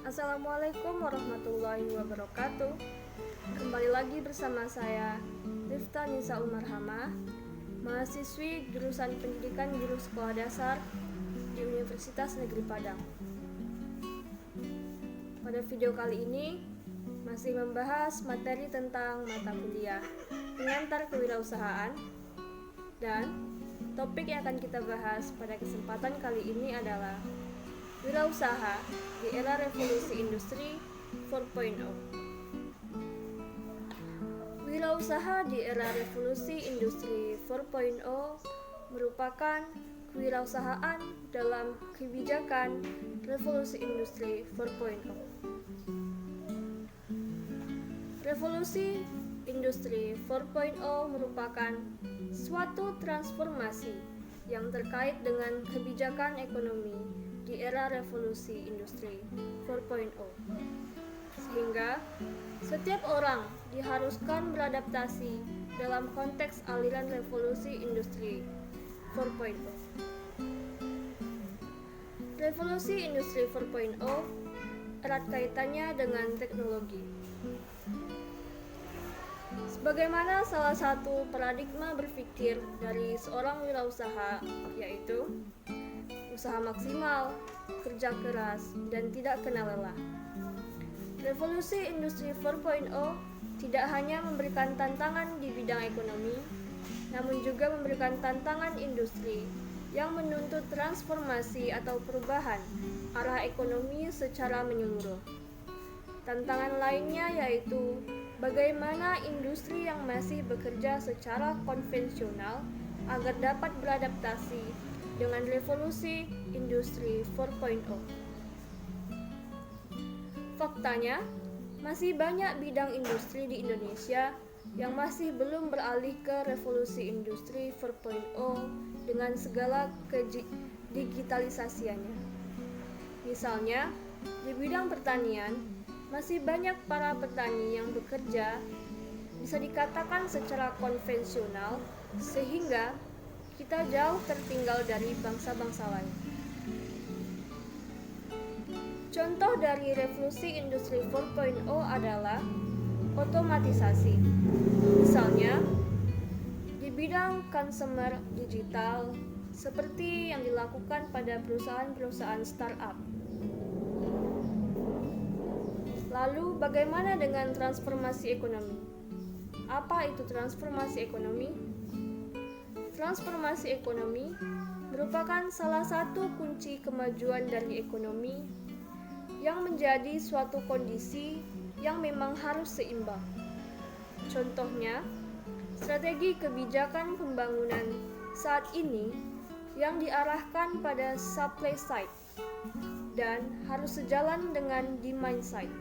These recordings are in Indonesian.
Assalamualaikum warahmatullahi wabarakatuh. Kembali lagi bersama saya, Rifta Nisa Umarhamah, mahasiswi jurusan Pendidikan Guru Sekolah Dasar di Universitas Negeri Padang. Pada video kali ini masih membahas materi tentang mata kuliah pengantar kewirausahaan, dan topik yang akan kita bahas pada kesempatan kali ini adalah wirausaha di era revolusi industri 4.0. Wirausaha di era revolusi industri 4.0 merupakan kewirausahaan dalam kebijakan revolusi industri 4.0. Revolusi industri 4.0 merupakan suatu transformasi yang terkait dengan kebijakan ekonomi di era revolusi industri 4.0, sehingga setiap orang diharuskan beradaptasi dalam konteks aliran revolusi industri 4.0. Revolusi industri 4.0 erat kaitannya dengan teknologi. Sebagaimana salah satu paradigma berpikir dari seorang wirausaha, yaitu usaha maksimal, kerja keras, dan tidak kenal lelah. Revolusi industri 4.0 tidak hanya memberikan tantangan di bidang ekonomi, namun juga memberikan tantangan industri yang menuntut transformasi atau perubahan arah ekonomi secara menyeluruh. Tantangan lainnya yaitu bagaimana industri yang masih bekerja secara konvensional agar dapat beradaptasi dengan revolusi industri 4.0. Faktanya, masih banyak bidang industri di Indonesia yang masih belum beralih ke revolusi industri 4.0 dengan segala digitalisasiannya. Misalnya, di bidang pertanian, masih banyak para petani yang bekerja bisa dikatakan secara konvensional, sehingga kita jauh tertinggal dari bangsa-bangsa lain. Contoh dari revolusi industri 4.0 adalah otomatisasi. Misalnya, di bidang consumer digital seperti yang dilakukan pada perusahaan-perusahaan startup. Lalu, bagaimana dengan transformasi ekonomi? Apa itu transformasi ekonomi? Transformasi ekonomi merupakan salah satu kunci kemajuan dari ekonomi yang menjadi suatu kondisi yang memang harus seimbang. Contohnya, strategi kebijakan pembangunan saat ini yang diarahkan pada supply side dan harus sejalan dengan demand side.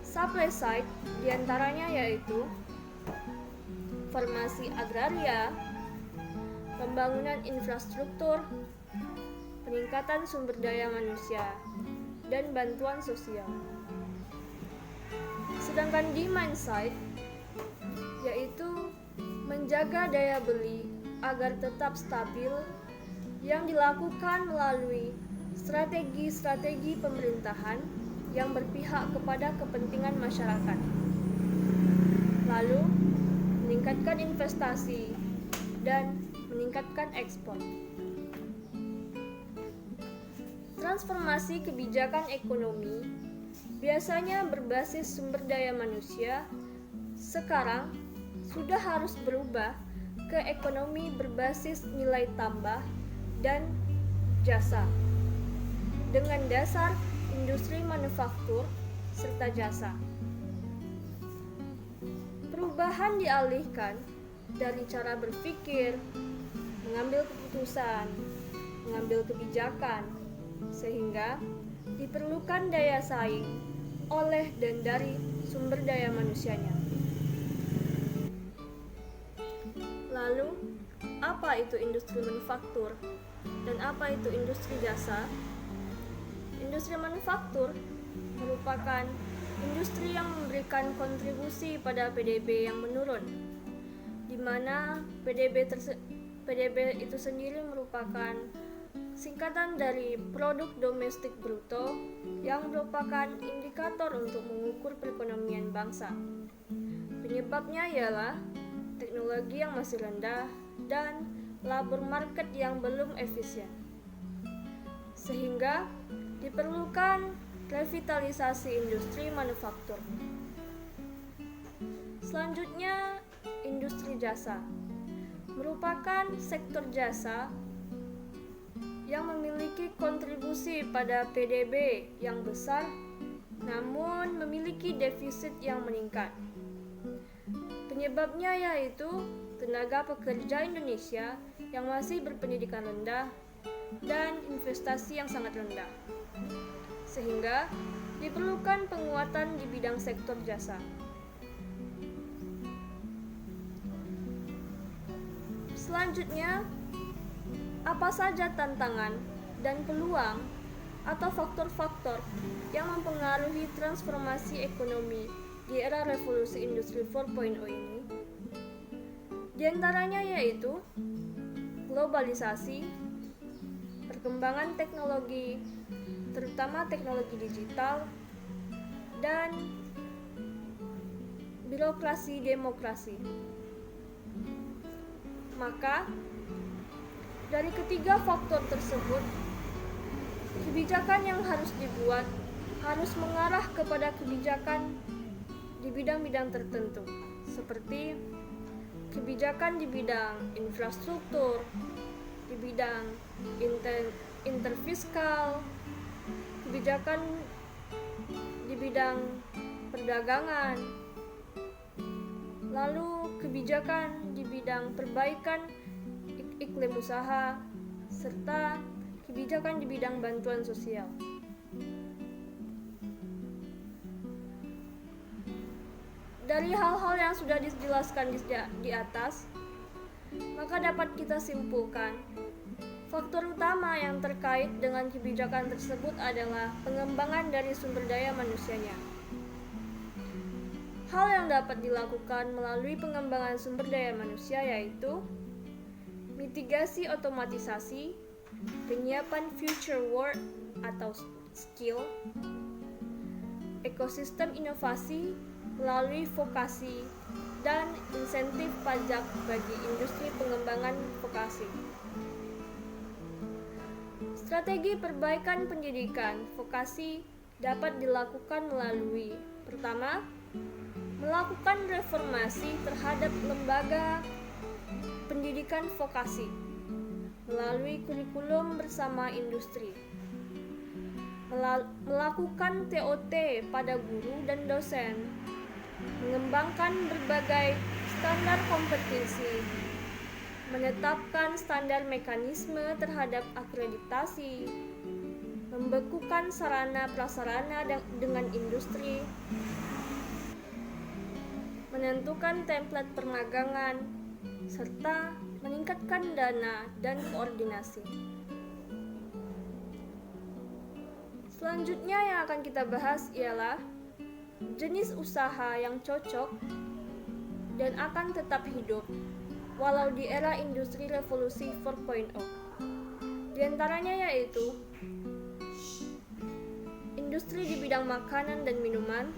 Supply side diantaranya yaitu formasi agraria, pembangunan infrastruktur, peningkatan sumber daya manusia, dan bantuan sosial. Sedangkan demand side yaitu menjaga daya beli agar tetap stabil yang dilakukan melalui strategi-strategi pemerintahan yang berpihak kepada kepentingan masyarakat. Lalu, meningkatkan investasi dan meningkatkan ekspor. Transformasi kebijakan ekonomi biasanya berbasis sumber daya manusia, sekarang sudah harus berubah ke ekonomi berbasis nilai tambah dan jasa dengan dasar industri manufaktur serta jasa. Perubahan dialihkan dari cara berpikir, mengambil keputusan, mengambil kebijakan, sehingga diperlukan daya saing oleh dan dari sumber daya manusianya. Lalu, apa itu industri manufaktur dan apa itu industri jasa? Industri manufaktur merupakan industri yang memberikan kontribusi pada PDB yang menurun, di mana PDB itu sendiri merupakan singkatan dari produk domestik bruto yang merupakan indikator untuk mengukur perekonomian bangsa. Penyebabnya ialah teknologi yang masih rendah dan labor market yang belum efisien. Sehingga diperlukan revitalisasi industri manufaktur. Selanjutnya, industri jasa merupakan sektor jasa yang memiliki kontribusi pada PDB yang besar, namun memiliki defisit yang meningkat. Penyebabnya yaitu tenaga pekerja Indonesia yang masih berpendidikan rendah dan investasi yang sangat rendah, sehingga diperlukan penguatan di bidang sektor jasa. Selanjutnya, apa saja tantangan dan peluang atau faktor-faktor yang mempengaruhi transformasi ekonomi di era revolusi industri 4.0 ini? Di antaranya yaitu globalisasi, perkembangan teknologi, terutama teknologi digital, dan birokrasi demokrasi. Maka, dari ketiga faktor tersebut, kebijakan yang harus dibuat harus mengarah kepada kebijakan di bidang-bidang tertentu, seperti kebijakan di bidang infrastruktur, di bidang interfiskal, kebijakan di bidang perdagangan, lalu kebijakan di bidang perbaikan iklim usaha, serta kebijakan di bidang bantuan sosial. Dari hal-hal yang sudah dijelaskan di atas, maka dapat kita simpulkan, faktor utama yang terkait dengan kebijakan tersebut adalah pengembangan dari sumber daya manusianya. Hal yang dapat dilakukan melalui pengembangan sumber daya manusia yaitu mitigasi otomatisasi, penyiapan future work atau skill, ekosistem inovasi melalui vokasi, dan insentif pajak bagi industri pengembangan vokasi. Strategi perbaikan pendidikan vokasi dapat dilakukan melalui: pertama, melakukan reformasi terhadap lembaga pendidikan vokasi melalui kurikulum bersama industri, melakukan TOT pada guru dan dosen, mengembangkan berbagai standar kompetisi, menetapkan standar mekanisme terhadap akreditasi, membekukan sarana prasarana dengan industri, menentukan template permagangan, serta meningkatkan dana dan koordinasi. Selanjutnya yang akan kita bahas ialah jenis usaha yang cocok dan akan tetap hidup walau di era industri revolusi 4.0. Di antaranya yaitu industri di bidang makanan dan minuman,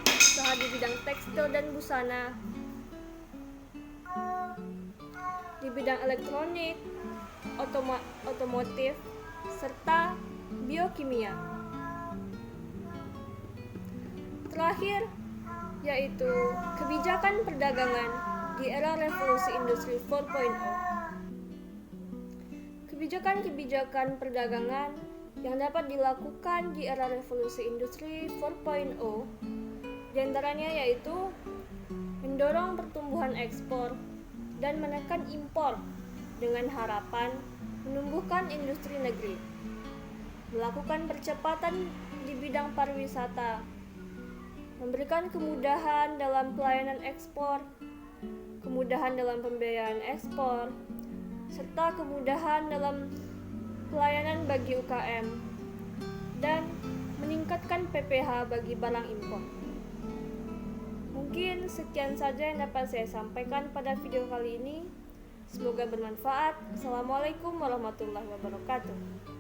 usaha di bidang tekstil dan busana, di bidang elektronik, otomotif, serta biokimia. Terakhir, yaitu kebijakan perdagangan di era revolusi industri 4.0. Kebijakan-kebijakan perdagangan yang dapat dilakukan di era revolusi industri 4.0 diantaranya yaitu mendorong pertumbuhan ekspor dan menekan impor dengan harapan menumbuhkan industri negeri, melakukan percepatan di bidang pariwisata, memberikan kemudahan dalam pelayanan ekspor, kemudahan dalam pembiayaan ekspor, serta kemudahan dalam pelayanan bagi UKM, dan meningkatkan PPh bagi barang impor. Mungkin sekian saja yang dapat saya sampaikan pada video kali ini. Semoga bermanfaat. Assalamualaikum warahmatullahi wabarakatuh.